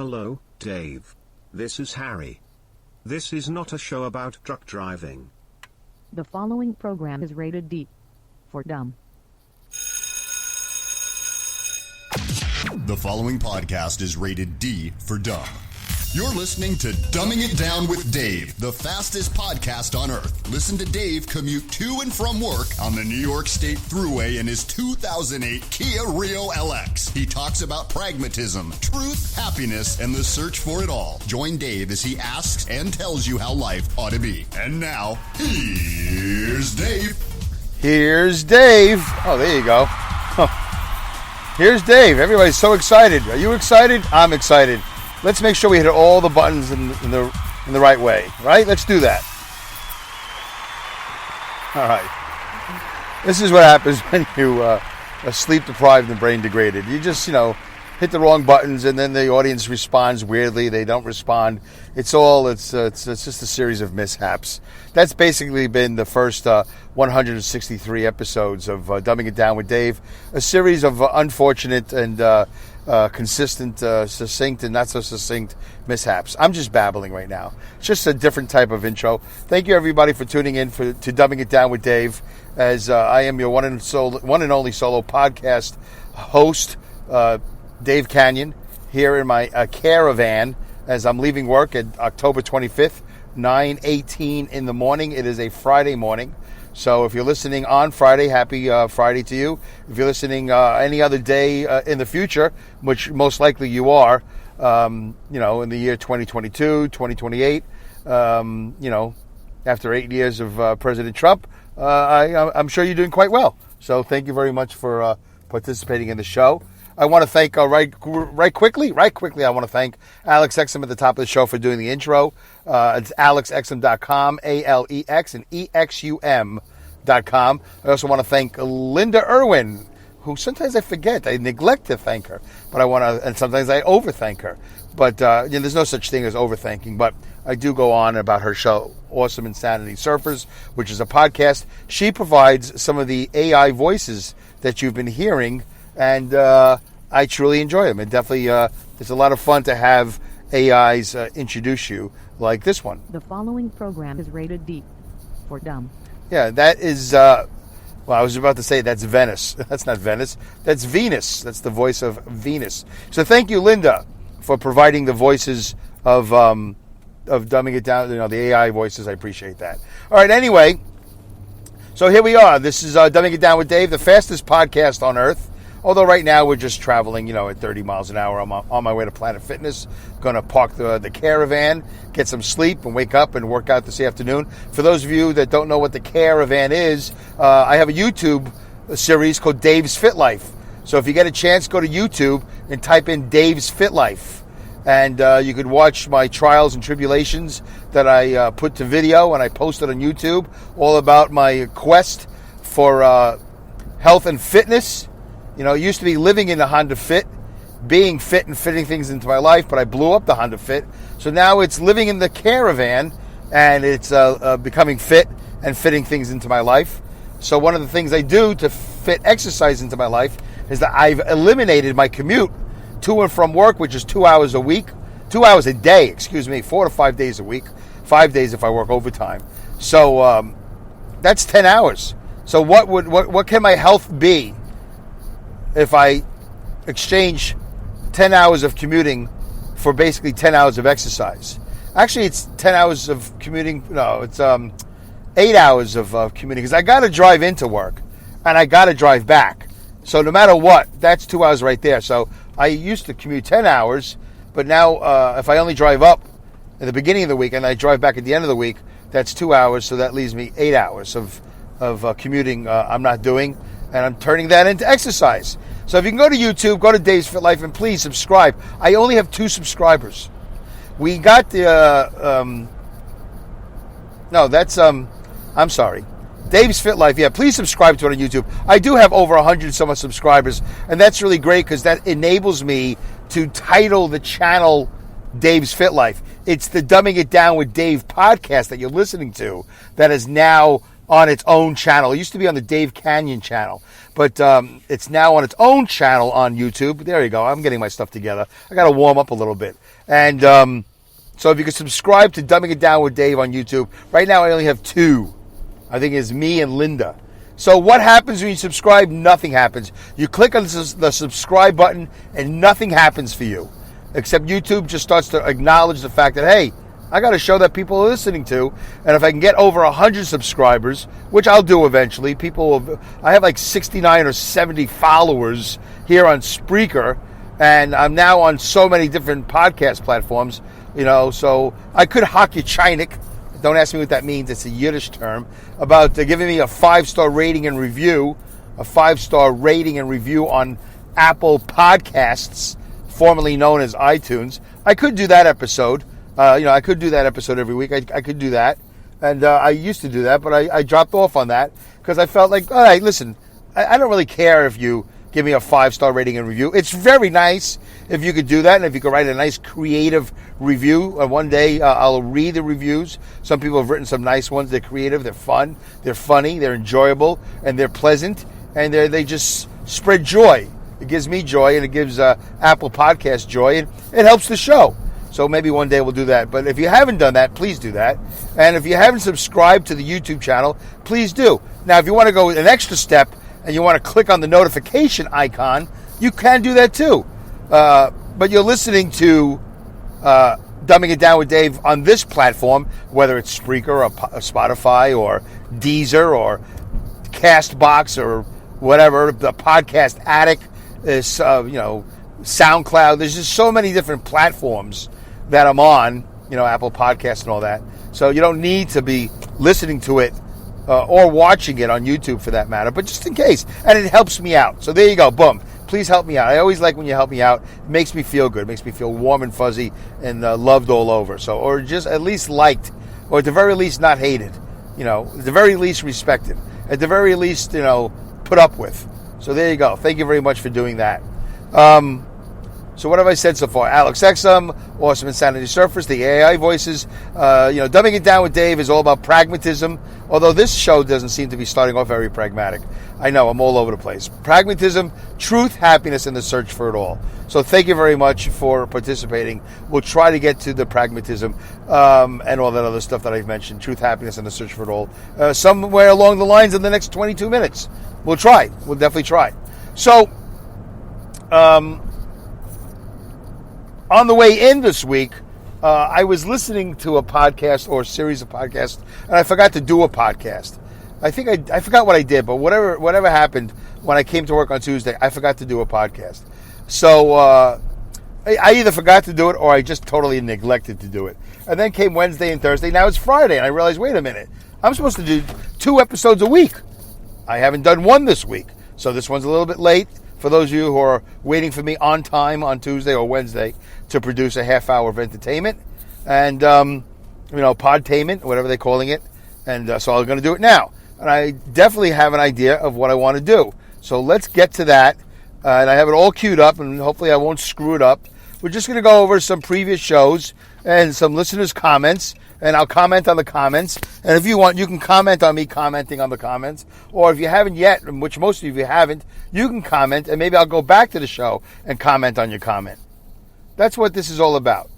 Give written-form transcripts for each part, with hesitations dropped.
Hello, Dave. This is Harry. This is not a show about truck driving. The following program is rated D for dumb. The following podcast is rated D for dumb. You're listening to Dumbing It Down with Dave, the fastest podcast on earth. Listen to Dave commute to and from work on the New York State Thruway in his 2008 Kia Rio LX. He talks about pragmatism, truth, happiness, and the search for it all. Join Dave as he asks and tells you how life ought to be. And now, here's Dave. Here's Dave. Oh, there you go. Here's Dave. Everybody's so excited. Are you excited? I'm excited. Let's make sure we hit all the buttons in the right way, right? Let's do that. All right. This is what happens when you are sleep deprived and brain degraded. You just, hit the wrong buttons, and then the audience responds weirdly. They don't respond. It's just a series of mishaps. That's basically been the first 163 episodes of Dumbing It Down with Dave, a series of unfortunate and consistent, succinct, and not so succinct mishaps. I'm just babbling right now. It's just a different type of intro. Thank you, everybody, for tuning in to Dumbing It Down with Dave, as I am your one and only solo podcast host, Dave Canyon, here in my caravan as I'm leaving work at October 25th, 9:18 in the morning. It is a Friday morning. So if you're listening on Friday, happy Friday to you. If you're listening any other day in the future, which most likely you are, in the year 2022, 2028, after 8 years of President Trump, I'm sure you're doing quite well. So thank you very much for participating in the show. I want to thank, right quickly, I want to thank Alex Exum at the top of the show for doing the intro. It's alexexum.com, ALEX and EXUM.com. I also want to thank Linda Irwin, who sometimes I forget. I neglect to thank her, and sometimes I overthank her. But there's no such thing as overthanking, but I do go on about her show, Awesome Insanity Surfers, which is a podcast. She provides some of the AI voices that you've been hearing, and I truly enjoy them. And definitely, it's a lot of fun to have AIs introduce you, like this one. The following program is rated D for dumb. Yeah, that is, I was about to say that's Venice. That's not Venice. That's Venus. That's the voice of Venus. So thank you, Linda, for providing the voices of Dumbing It Down, the AI voices. I appreciate that. All right, anyway, so here we are. This is Dumbing It Down with Dave, the fastest podcast on earth. Although right now we're just traveling, at 30 miles an hour. I'm on my way to Planet Fitness. Going to park the caravan, get some sleep, and wake up and work out this afternoon. For those of you that don't know what the caravan is, I have a YouTube series called Dave's Fit Life. So if you get a chance, go to YouTube and type in Dave's Fit Life. And you could watch my trials and tribulations that I put to video and I posted on YouTube, all about my quest for health and fitness. It used to be living in the Honda Fit, being fit and fitting things into my life, but I blew up the Honda Fit. So now it's living in the caravan, and it's becoming fit and fitting things into my life. So one of the things I do to fit exercise into my life is that I've eliminated my commute to and from work, which is 2 hours a day, 4 to 5 days a week, 5 days if I work overtime. So that's 10 hours. So what can my health be if I exchange 10 hours of commuting for basically 10 hours of exercise? Actually, it's 10 hours of commuting. No, it's 8 hours of commuting, because I got to drive into work and I got to drive back. So no matter what, that's 2 hours right there. So I used to commute 10 hours, but now if I only drive up at the beginning of the week and I drive back at the end of the week, that's 2 hours. So that leaves me 8 hours of commuting I'm not doing. And I'm turning that into exercise. So if you can go to YouTube, go to Dave's Fit Life, and please subscribe. I only have 2 subscribers. We got the, I'm sorry. Dave's Fit Life. Yeah, please subscribe to it on YouTube. I do have over 100 some subscribers, and that's really great because that enables me to title the channel Dave's Fit Life. It's the Dumbing It Down with Dave podcast that you're listening to that is now on its own channel. It used to be on the Dave Canyon channel. but it's now on its own channel on YouTube. There you go. I'm getting my stuff together. I got to warm up a little bit. And so if you could subscribe to Dumbing It Down with Dave on YouTube. Right now I only have 2. I think it's me and Linda. So what happens when you subscribe? Nothing happens. You click on the subscribe button and nothing happens for you. Except YouTube just starts to acknowledge the fact that, hey, I got a show that people are listening to, and if I can get over 100 subscribers, which I'll do eventually, I have like 69 or 70 followers here on Spreaker, and I'm now on so many different podcast platforms, so I could hockey chinik. Don't ask me what that means. It's a Yiddish term about giving me a 5-star rating and review, on Apple Podcasts, formerly known as iTunes. I could do that episode. I could do that episode every week. I could do that. And I used to do that, but I dropped off on that because I felt like, all right, listen, I don't really care if you give me a 5-star rating and review. It's very nice if you could do that and if you could write a nice creative review. One day I'll read the reviews. Some people have written some nice ones. They're creative, they're fun, they're funny, they're enjoyable, and they're pleasant, and they just spread joy. It gives me joy, and it gives Apple Podcast joy, and it helps the show. So maybe one day we'll do that. But if you haven't done that, please do that. And if you haven't subscribed to the YouTube channel, please do. Now, if you want to go an extra step and you want to click on the notification icon, you can do that too. But you're listening to Dumbing It Down with Dave on this platform, whether it's Spreaker or Spotify or Deezer or Castbox or whatever, the Podcast Addict is, SoundCloud. There's just so many different platforms that I'm on, Apple Podcasts and all that. So you don't need to be listening to it or watching it on YouTube for that matter, but just in case. And it helps me out. So there you go. Boom. Please help me out. I always like when you help me out. It makes me feel good. It makes me feel warm and fuzzy and loved all over. So, or just at least liked, or at the very least not hated. At the very least respected. At the very least, put up with. So there you go. Thank you very much for doing that. So what have I said so far? Alex Exum, Awesome Insanity Surfers, the AI voices. Dumbing It Down with Dave is all about pragmatism, although this show doesn't seem to be starting off very pragmatic. I know, I'm all over the place. Pragmatism, truth, happiness, and the search for it all. So thank you very much for participating. We'll try to get to the pragmatism and all that other stuff that I've mentioned, truth, happiness, and the search for it all, somewhere along the lines in the next 22 minutes. We'll try. We'll definitely try. So, on the way in this week, I was listening to a podcast or a series of podcasts, and I forgot to do a podcast. I think I forgot what I did, but whatever happened when I came to work on Tuesday, I forgot to do a podcast. So I either forgot to do it or I just totally neglected to do it. And then came Wednesday and Thursday. Now it's Friday, and I realized, wait a minute, I'm supposed to do 2 episodes a week. I haven't done one this week, so this one's a little bit late. For those of you who are waiting for me on time on Tuesday or Wednesday to produce a half hour of entertainment and, podtainment, whatever they're calling it. And so I'm going to do it now. And I definitely have an idea of what I want to do. So let's get to that. And I have it all queued up, and hopefully I won't screw it up. We're just going to go over some previous shows and some listeners' comments, and I'll comment on the comments. And if you want, you can comment on me commenting on the comments. Or if you haven't yet, which most of you haven't, you can comment, and maybe I'll go back to the show and comment on your comment. That's what this is all about.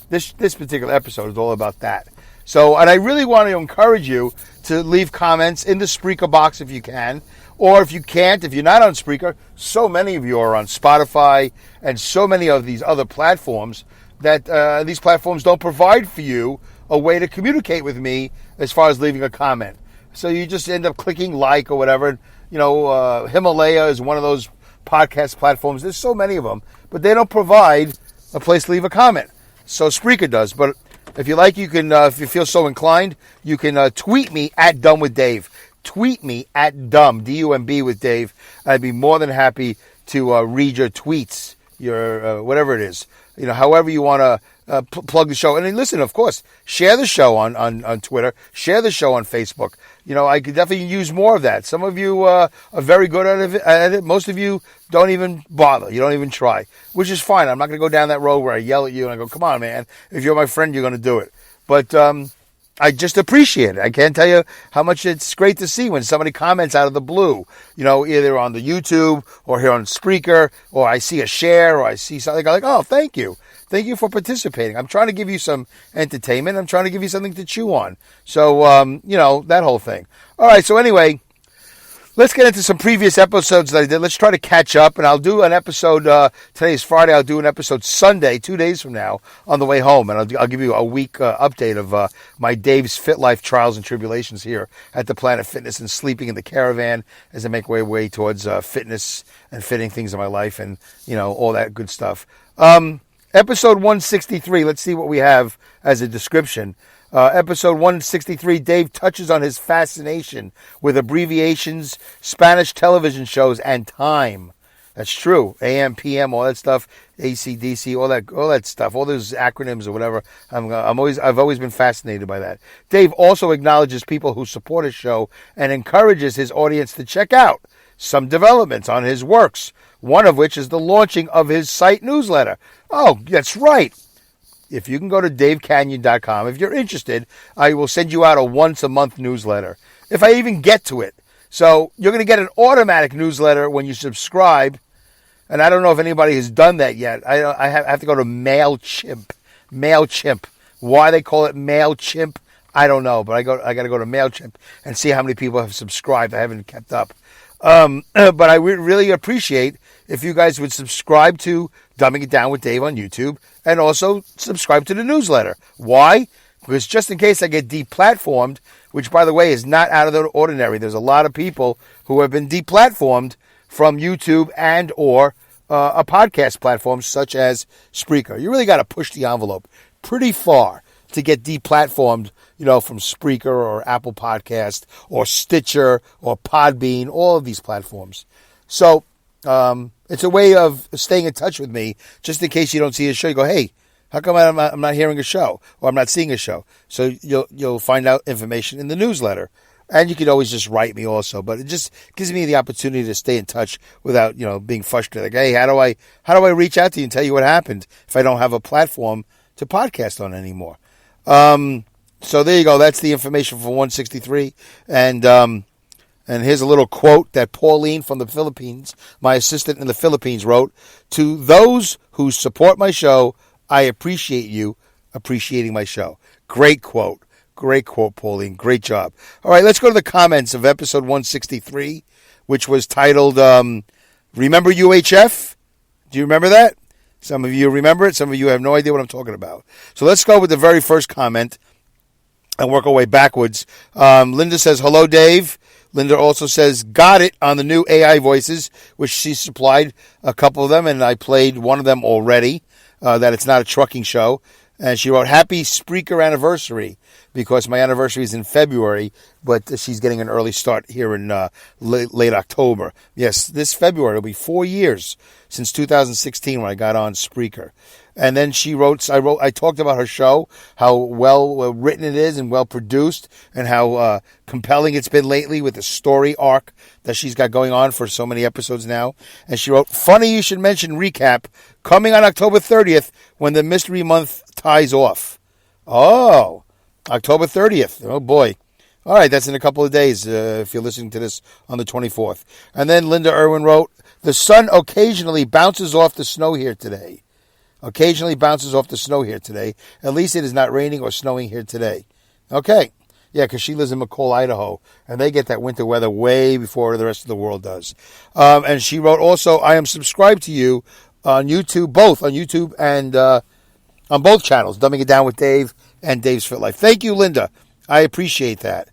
This particular episode is all about that. So, and I really want to encourage you to leave comments in the Spreaker box if you can. Or if you can't, if you're not on Spreaker, so many of you are on Spotify and so many of these other platforms that these platforms don't provide for you a way to communicate with me as far as leaving a comment. So you just end up clicking like or whatever. Himalaya is one of those podcast platforms. There's so many of them, but they don't provide a place to leave a comment. So Spreaker does. But if you like, you can, if you feel so inclined, you can tweet me at Dumb with Dave. Tweet me at Dumb, D-U-M-B with Dave. I'd be more than happy to read your tweets, your whatever it is. However you want to plug the show. And then listen, of course, share the show on Twitter. Share the show on Facebook. I could definitely use more of that. Some of you are very good at it. Most of you don't even bother. You don't even try, which is fine. I'm not going to go down that road where I yell at you and I go, come on, man. If you're my friend, you're going to do it. But I just appreciate it. I can't tell you how much it's great to see when somebody comments out of the blue, either on the YouTube or here on Spreaker, or I see a share or I see something. I'm like, oh, thank you. Thank you for participating. I'm trying to give you some entertainment. I'm trying to give you something to chew on. So, that whole thing. All right. So anyway, let's get into some previous episodes that I did. Let's try to catch up, and I'll do an episode. Today is Friday. I'll do an episode Sunday, 2 days from now, on the way home, and I'll give you a week update of my Dave's Fit Life trials and tribulations here at the Planet Fitness and sleeping in the caravan as I make my way towards fitness and fitting things in my life, and all that good stuff. Episode 163. Let's see what we have as a description. Episode 163, Dave touches on his fascination with abbreviations, Spanish television shows, and time. That's true. AM, PM, all that stuff, ACDC, all that stuff, all those acronyms or whatever. I've always been fascinated by that. Dave also acknowledges people who support his show and encourages his audience to check out some developments on his works, one of which is the launching of his site newsletter. Oh, that's right. If you can go to davecanyon.com, if you're interested, I will send you out a once-a-month newsletter, if I even get to it. So you're going to get an automatic newsletter when you subscribe, and I don't know if anybody has done that yet. I have to go to MailChimp. MailChimp. Why they call it MailChimp, I don't know, but I got to go to MailChimp and see how many people have subscribed. I haven't kept up. But I really appreciate if you guys would subscribe to Dumbing It Down with Dave on YouTube and also subscribe to the newsletter. Why? Because just in case I get deplatformed, which, by the way, is not out of the ordinary. There's a lot of people who have been deplatformed from YouTube and or a podcast platform such as Spreaker. You really got to push the envelope pretty far to get deplatformed, from Spreaker or Apple Podcast or Stitcher or Podbean, all of these platforms. So it's a way of staying in touch with me, just in case you don't see a show. You go, hey, how come I'm not hearing a show or I'm not seeing a show? So you'll find out information in the newsletter. And you can always just write me also, but it just gives me the opportunity to stay in touch without, being frustrated. Like, hey, how do I reach out to you and tell you what happened if I don't have a platform to podcast on anymore? So there you go. That's the information for 163. And here's a little quote that Pauline from the Philippines, my assistant in the Philippines, wrote: "To those who support my show, I appreciate you appreciating my show." Great quote. Great quote, Pauline. Great job. All right, let's go to the comments of episode 163, which was titled, Remember UHF? Do you remember that? Some of you remember it. Some of you have no idea what I'm talking about. So let's go with the very first comment and work our way backwards. Linda says, hello, Dave. Linda also says, got it on the new AI voices, which she supplied a couple of them, and I played one of them already, that it's not a trucking show. And she wrote, happy Spreaker anniversary, because my anniversary is in February, but she's getting an early start here in late October. Yes, this February, it'll be 4 years since 2016 when I got on Spreaker. And then she wrote, I talked about her show, how well written it is and well produced, and how compelling it's been lately with the story arc that she's got going on for so many episodes now. And she wrote, funny you should mention recap, coming on October 30th when the Mystery Month ties off. Oh, October 30th. Oh, boy. All right, that's in a couple of days if you're listening to this on the 24th. And then Linda Irwin wrote, the sun occasionally bounces off the snow here today. Occasionally bounces off the snow here today. At least it is not raining or snowing here today. Okay. Yeah, because she lives in McCall, Idaho, and they get that winter weather way before the rest of the world does. And she wrote also, I am subscribed to you on YouTube, both on YouTube and on both channels, Dumbing It Down with Dave and Dave's Fit Life. Thank you, Linda. I appreciate that.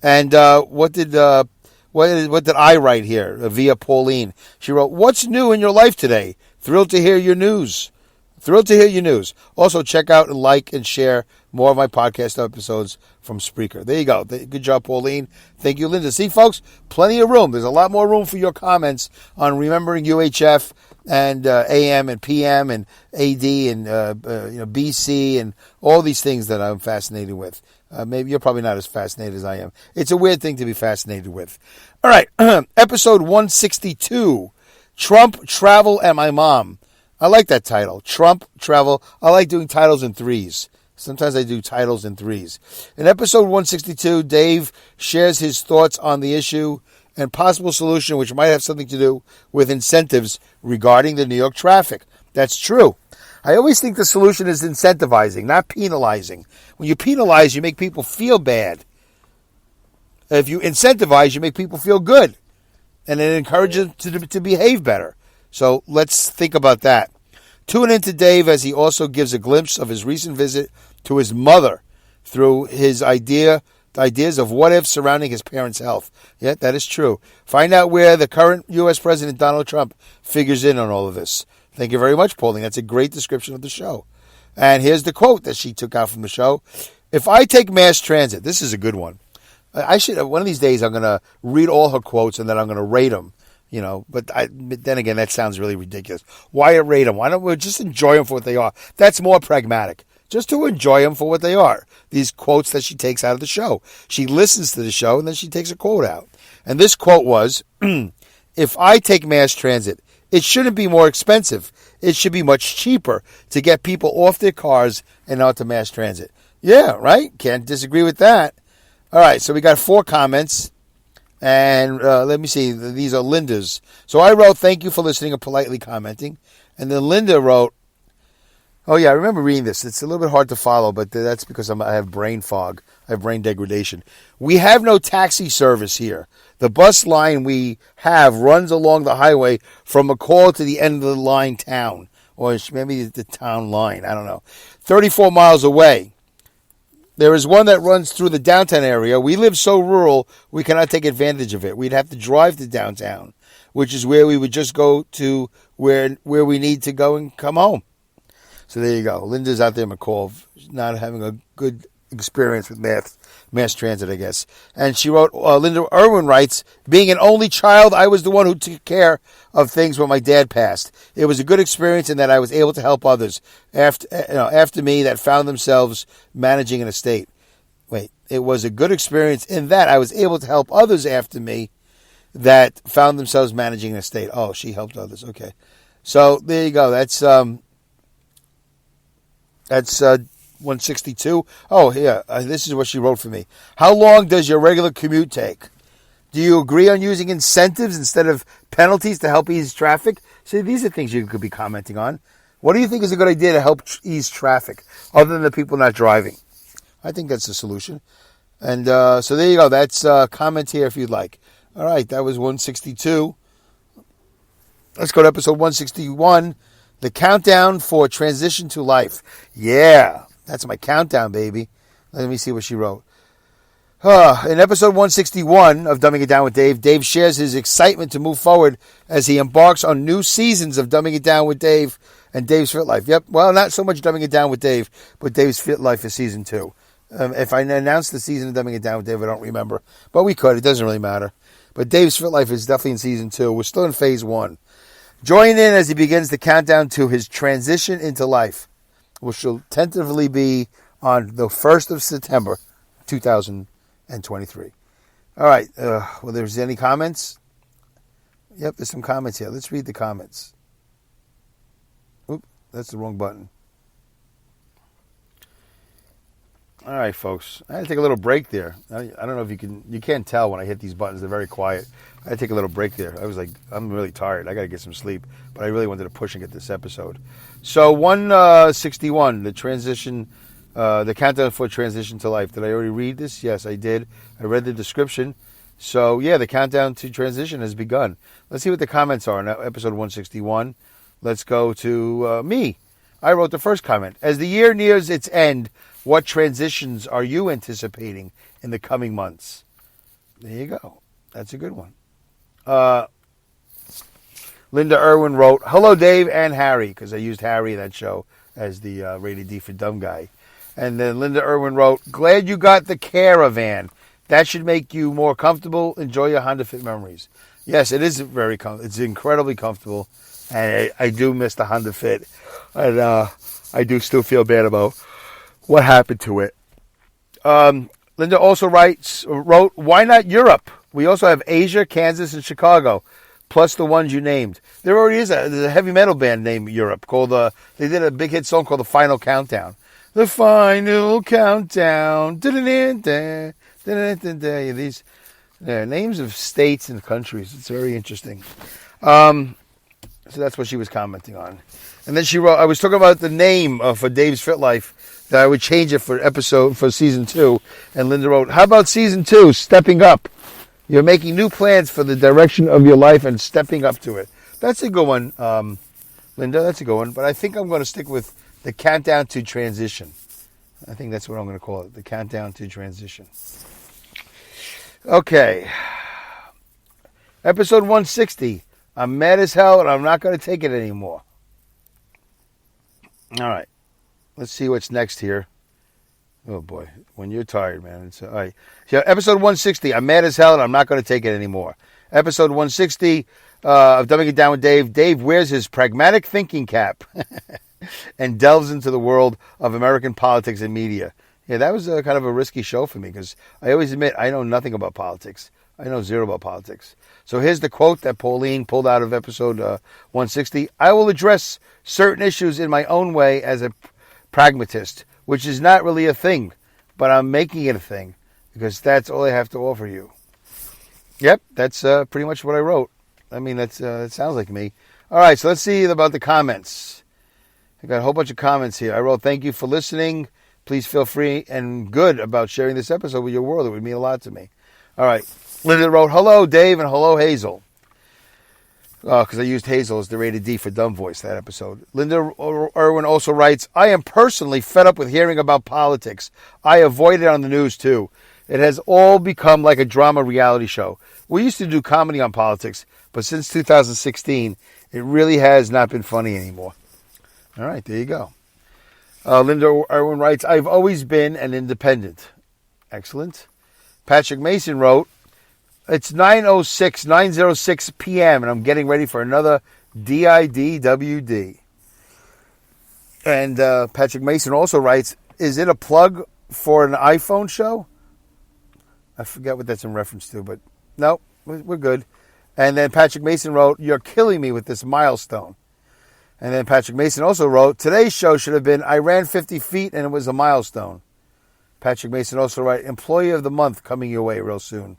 And what did I write here via Pauline? She wrote, what's new in your life today? Thrilled to hear your news. Thrilled to hear your news. Also, check out and like and share more of my podcast episodes from Spreaker. There you go. Good job, Pauline. Thank you, Linda. See, folks, plenty of room. There's a lot more room for your comments on remembering UHF and AM and PM and AD and BC and all these things that I'm fascinated with. Maybe you're probably not as fascinated as I am. It's a weird thing to be fascinated with. All right, episode 162, Trump, Travel, and My Mom. I like that title, Trump, Travel. I like doing titles in threes. Sometimes I do titles in threes. In episode 162, Dave shares his thoughts on the issue and possible solution, which might have something to do with incentives regarding the New York traffic. That's true. I always think the solution is incentivizing, not penalizing. When you penalize, you make people feel bad. If you incentivize, you make people feel good. And it encourages them to behave better. So let's think about that. Tune in to Dave as he also gives a glimpse of his recent visit to his mother through his ideas of what ifs surrounding his parents' health. Yeah, that is true. Find out where the current U.S. President Donald Trump figures in on all of this. Thank you very much, Pauline. That's a great description of the show. And here's the quote that she took out from the show. If I take mass transit, this is a good one. I should, one of these days, I'm going to read all her quotes and then I'm going to rate them. You know, but then again, that sounds really ridiculous. Why rate them? Why don't we just enjoy them for what they are? That's more pragmatic. Just to enjoy them for what they are. These quotes that she takes out of the show. She listens to the show and then she takes a quote out. And this quote was, if I take mass transit, it shouldn't be more expensive. It should be much cheaper to get people off their cars and onto mass transit. Yeah, right? Can't disagree with that. All right, so we got 4 comments. And let me see. These are Linda's. So I wrote, thank you for listening and politely commenting. And then Linda wrote, oh, yeah, I remember reading this. It's a little bit hard to follow, but that's because I have brain fog. I have brain degradation. We have no taxi service here. The bus line we have runs along the highway from McCall to the end of the line town. Or maybe the town line. I don't know. 34 miles away. There is one that runs through the downtown area. We live so rural, we cannot take advantage of it. We'd have to drive to downtown, which is where we would just go to where we need to go and come home. So there you go. Linda's out there in McCall, not having a good experience with mass transit, I guess. And she wrote, Linda Irwin writes, being an only child, I was the one who took care of things when my dad passed. It was a good experience in that I was able to help others after me that found themselves managing an estate. It was a good experience in that I was able to help others after me that found themselves managing an estate. Oh, she helped others. Okay. So there you go. That's 162. Oh, yeah. This is what she wrote for me. How long does your regular commute take? Do you agree on using incentives instead of penalties to help ease traffic? See, these are things you could be commenting on. What do you think is a good idea to help ease traffic other than the people not driving? I think that's the solution. And so there you go. That's comment here if you'd like. All right. That was 162. Let's go to episode 161. The countdown for transition to life. Yeah. That's my countdown, baby. Let me see what she wrote. In episode 161 of Dumbing It Down with Dave, Dave shares his excitement to move forward as he embarks on new seasons of Dumbing It Down with Dave and Dave's Fit Life. Yep, well, not so much Dumbing It Down with Dave, but Dave's Fit Life is season 2. If I announced the season of Dumbing It Down with Dave, I don't remember. But we could. It doesn't really matter. But Dave's Fit Life is definitely in season 2. We're still in phase 1. Join in as he begins the countdown to his transition into life, which will tentatively be on the 1st of September, 2023. All right. Well, there's any comments? Yep, there's some comments here. Let's read the comments. Oop, that's the wrong button. All right, folks. I had to take a little break there. I don't know if you can't tell when I hit these buttons. They're very quiet. I had to take a little break there. I was like, I'm really tired. I got to get some sleep. But I really wanted to push and get this episode. So 161, the transition, the countdown for transition to life. Did I already read this? Yes, I did. I read the description. So yeah, the countdown to transition has begun. Let's see what the comments are in episode 161. Let's go to me. I wrote the first comment. As the year nears its end, what transitions are you anticipating in the coming months? There you go. That's a good one. Linda Irwin wrote, hello, Dave and Harry, because I used Harry in that show as the Rated D for Dumb guy. And then Linda Irwin wrote, glad you got the Caravan. That should make you more comfortable. Enjoy your Honda Fit memories. Yes, it is it's incredibly comfortable. And I do miss the Honda Fit. And I do still feel bad about what happened to it. Linda also wrote, why not Europe? We also have Asia, Kansas, and Chicago, plus the ones you named. There's a heavy metal band named Europe called they did a big hit song called The Final Countdown. The final countdown. These names of states and countries. It's very interesting. So that's what she was commenting on. And then she wrote, I was talking about the name for Dave's Fit Life, that I would change it for season 2. And Linda wrote, how about season 2, stepping up? You're making new plans for the direction of your life and stepping up to it. That's a good one, Linda. That's a good one. But I think I'm going to stick with the countdown to transition. I think that's what I'm going to call it, the countdown to transition. Okay. Episode 160. I'm mad as hell and I'm not going to take it anymore. All right. Let's see what's next here. Oh, boy. When you're tired, man. It's all right. Yeah, episode 160. I'm mad as hell and I'm not going to take it anymore. Episode 160 of Dumbing It Down with Dave. Dave wears his pragmatic thinking cap and delves into the world of American politics and media. Yeah, that was kind of a risky show for me because I always admit I know nothing about politics. I know zero about politics. So here's the quote that Pauline pulled out of episode 160. I will address certain issues in my own way as a pragmatist, which is not really a thing, but I'm making it a thing because that's all I have to offer you. Yep, that's pretty much what I wrote. I mean, that sounds like me. All right, so let's see about the comments. I got a whole bunch of comments here. I wrote, thank you for listening. Please feel free and good about sharing this episode with your world. It would mean a lot to me. All right. Linda wrote, hello, Dave, and hello, Hazel. Because I used Hazel as the rated D for dumb voice that episode. Linda Irwin also writes, I am personally fed up with hearing about politics. I avoid it on the news, too. It has all become like a drama reality show. We used to do comedy on politics, but since 2016, it really has not been funny anymore. All right, there you go. Linda Irwin writes, I've always been an independent. Excellent. Patrick Mason wrote, it's 9:06 p.m. and I'm getting ready for another DIDWD. And Patrick Mason also writes, is it a plug for an iPhone show? I forget what that's in reference to, but no, we're good. And then Patrick Mason wrote, you're killing me with this milestone. And then Patrick Mason also wrote, today's show should have been, I ran 50 feet and it was a milestone. Patrick Mason also wrote, Employee of the Month coming your way real soon.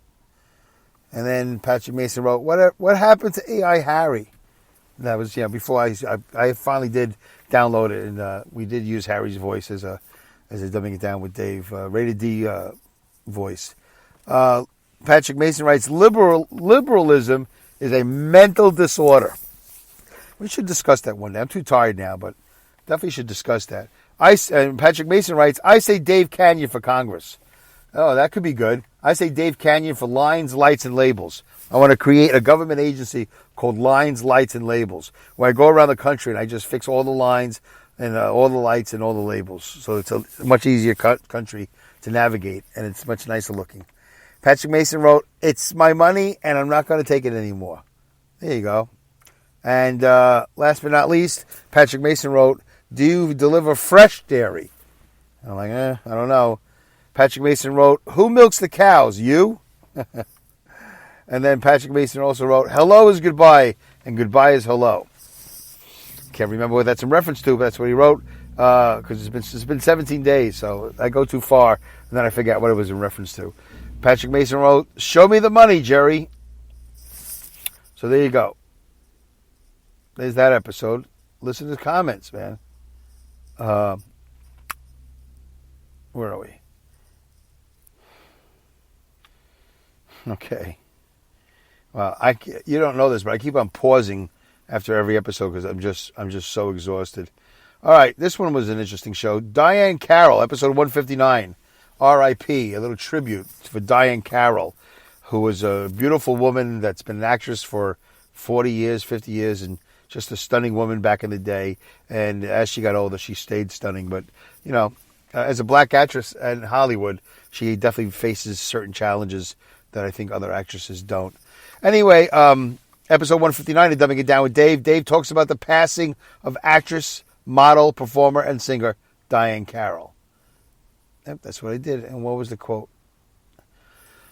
And then Patrick Mason wrote, what happened to AI Harry? And that was, before I finally did download it, and we did use Harry's voice as a Dumbing It Down with Dave, rated D voice. Patrick Mason writes, liberalism is a mental disorder. We should discuss that one day. I'm too tired now, but definitely should discuss that. And Patrick Mason writes, I say Dave Canyon for Congress. Oh, that could be good. I say Dave Canyon for Lines, Lights, and Labels. I want to create a government agency called Lines, Lights, and Labels, where I go around the country and I just fix all the lines and all the lights and all the labels. So it's a much easier country to navigate, and it's much nicer looking. Patrick Mason wrote, it's my money, and I'm not going to take it anymore. There you go. And last but not least, Patrick Mason wrote, do you deliver fresh dairy? I'm like, I don't know. Patrick Mason wrote, who milks the cows? You? And then Patrick Mason also wrote, hello is goodbye, and goodbye is hello. Can't remember what that's in reference to, but that's what he wrote, because it's been 17 days, so I go too far, and then I forget what it was in reference to. Patrick Mason wrote, show me the money, Jerry. So there you go. There's that episode. Listen to the comments, man. Where are we? Okay. Well, you don't know this, but I keep on pausing after every episode because I'm just so exhausted. All right, this one was an interesting show. Diane Carroll, episode 159, R.I.P., a little tribute for Diane Carroll, who was a beautiful woman that's been an actress for 40 years, 50 years, and just a stunning woman back in the day. And as she got older, she stayed stunning. But, as a black actress in Hollywood, she definitely faces certain challenges that I think other actresses don't. Anyway, episode 159 of Dumbing It Down with Dave. Dave talks about the passing of actress, model, performer, and singer Diane Carroll. Yep, that's what I did. And what was the quote?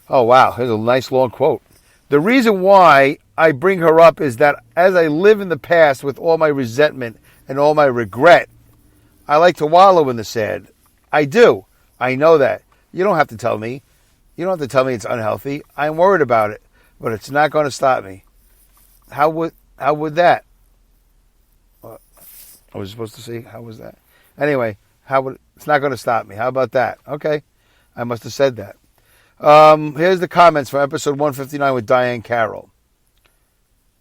Oh, wow. Here's a nice long quote. The reason why I bring her up is that as I live in the past with all my resentment and all my regret, I like to wallow in the sand. I do. I know that. You don't have to tell me. You don't have to tell me it's unhealthy. I'm worried about it, but it's not going to stop me. How would that? I was supposed to say, how was that? Anyway, it's not going to stop me. How about that? Okay. I must have said that. Here's the comments from episode 159 with Diane Carroll.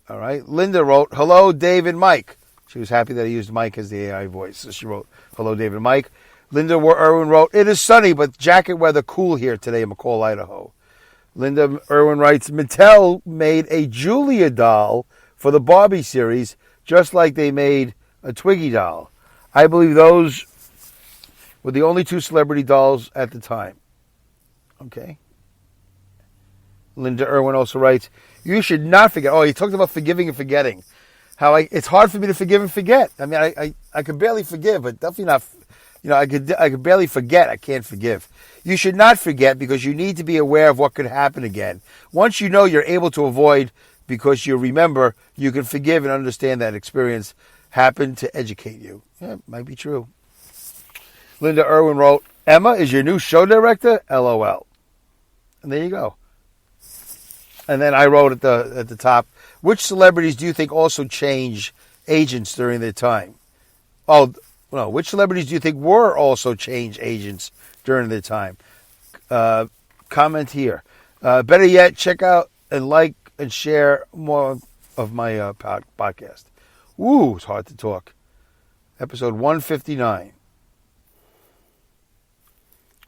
All right. Linda wrote, hello, Dave and Mike. She was happy that I used Mike as the AI voice. So she wrote, hello, Dave and Mike. Linda Irwin wrote, it is sunny, but jacket weather cool here today in McCall, Idaho. Linda Irwin writes, Mattel made a Julia doll for the Barbie series, just like they made a Twiggy doll. I believe those were the only two celebrity dolls at the time. Okay. Linda Irwin also writes, you should not forget. Oh, you talked about forgiving and forgetting. It's hard for me to forgive and forget. I mean, I could barely forgive, but definitely not. I could barely forget. I can't forgive. You should not forget because you need to be aware of what could happen again. Once you know you're able to avoid because you remember, you can forgive and understand that experience happened to educate you. Yeah, it might be true. Linda Irwin wrote, Emma is your new show director? LOL. And there you go. And then I wrote at the top, which celebrities do you think also change agents during their time? Oh, no. Which celebrities do you think were also change agents during their time? Comment here. Better yet, check out and like and share more of my podcast. Woo, it's hard to talk. Episode 159.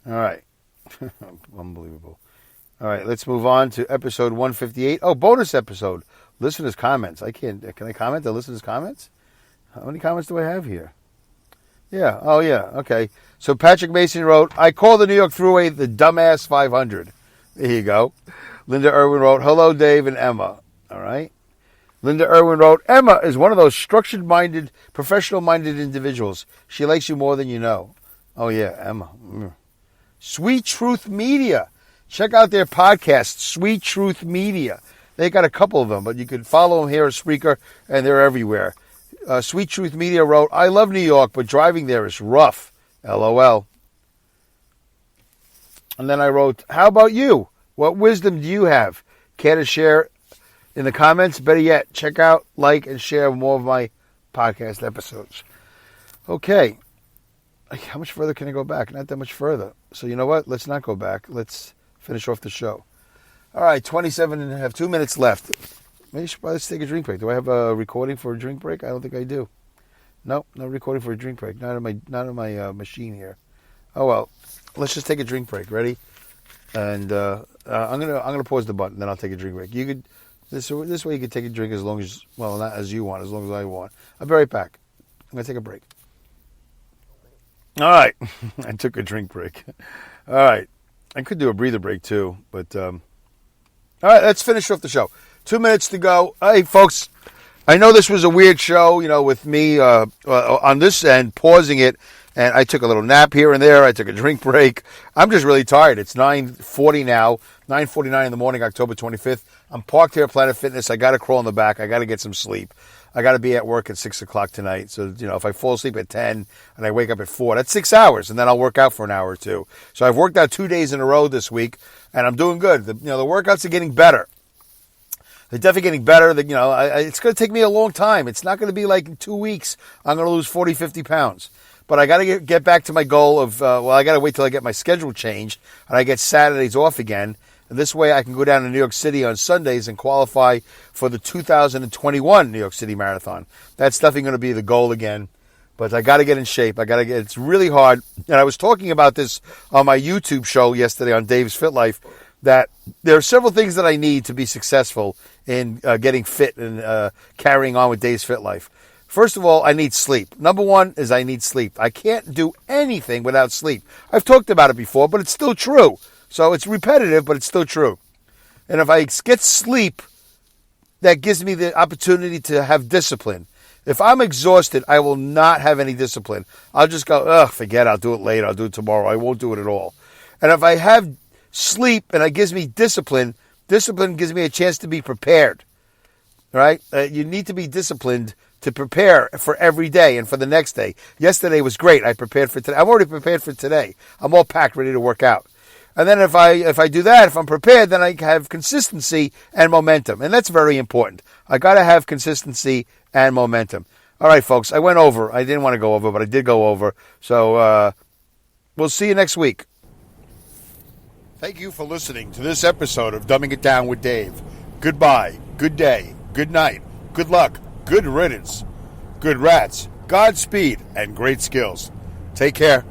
All right. Unbelievable. All right, let's move on to episode 158. Oh, bonus episode. Listeners' comments. Can I comment on listeners' comments? How many comments do I have here? Yeah. Oh, yeah. Okay. So Patrick Mason wrote, I call the New York Thruway the Dumbass 500. There you go. Linda Irwin wrote, hello, Dave and Emma. All right. Linda Irwin wrote, Emma is one of those structured-minded, professional-minded individuals. She likes you more than you know. Oh, yeah, Emma. Sweet Truth Media. Check out their podcast, Sweet Truth Media. They got a couple of them, but you can follow them here at Spreaker, and they're everywhere. Sweet Truth Media wrote, I love New York, but driving there is rough. LOL. And then I wrote, how about you? What wisdom do you have? Care to share in the comments? Better yet, check out, like, and share more of my podcast episodes. Okay. How much further can I go back? Not that much further. So you know what? Let's not go back. Let's finish off the show. All right, 27 and a half, 2 minutes left. Maybe let's take a drink break. Do I have a recording for a drink break? I don't think I do. No recording for a drink break. Not on my machine here. Oh well, let's just take a drink break. Ready? And I'm gonna pause the button. Then I'll take a drink break. You could this way you could take a drink as long as not as you want, as long as I want. I'll be right back. I'm gonna take a break. All right, I took a drink break. All right, I could do a breather break too, but all right, let's finish off the show. 2 minutes to go. Hey, folks, I know this was a weird show, with me on this end, pausing it, and I took a little nap here and there. I took a drink break. I'm just really tired. It's 9:40 now, 9:49 in the morning, October 25th. I'm parked here at Planet Fitness. I got to crawl in the back. I got to get some sleep. I got to be at work at 6 o'clock tonight. So, if I fall asleep at 10 and I wake up at 4, that's 6 hours, and then I'll work out for an hour or two. So I've worked out 2 days in a row this week, and I'm doing good. The workouts are getting better. They're definitely getting better. It's going to take me a long time. It's not going to be like in 2 weeks I'm going to lose 40, 50 pounds. But I got to get back to my goal of, I got to wait till I get my schedule changed and I get Saturdays off again. And this way I can go down to New York City on Sundays and qualify for the 2021 New York City Marathon. That's definitely going to be the goal again. But I got to get in shape. It's really hard. And I was talking about this on my YouTube show yesterday on Dave's Fit Life, that there are several things that I need to be successful in getting fit and carrying on with Dave's Fit Life. First of all, I need sleep. Number one is I need sleep. I can't do anything without sleep. I've talked about it before, but it's still true. So it's repetitive, but it's still true. And if I get sleep, that gives me the opportunity to have discipline. If I'm exhausted, I will not have any discipline. I'll just go, forget it. I'll do it later. I'll do it tomorrow. I won't do it at all. And if I have sleep and it gives me discipline, discipline gives me a chance to be prepared. Right? You need to be disciplined to prepare for every day and for the next day. Yesterday was great. I prepared for today. I'm already prepared for today. I'm all packed, ready to work out. And then if I do that, if I'm prepared, then I have consistency and momentum. And that's very important. I got to have consistency and momentum. All right, folks, I went over. I didn't want to go over, but I did go over. So we'll see you next week. Thank you for listening to this episode of Dumbing It Down with Dave. Goodbye, good day, good night, good luck, good riddance, good rats, Godspeed, and great skills. Take care.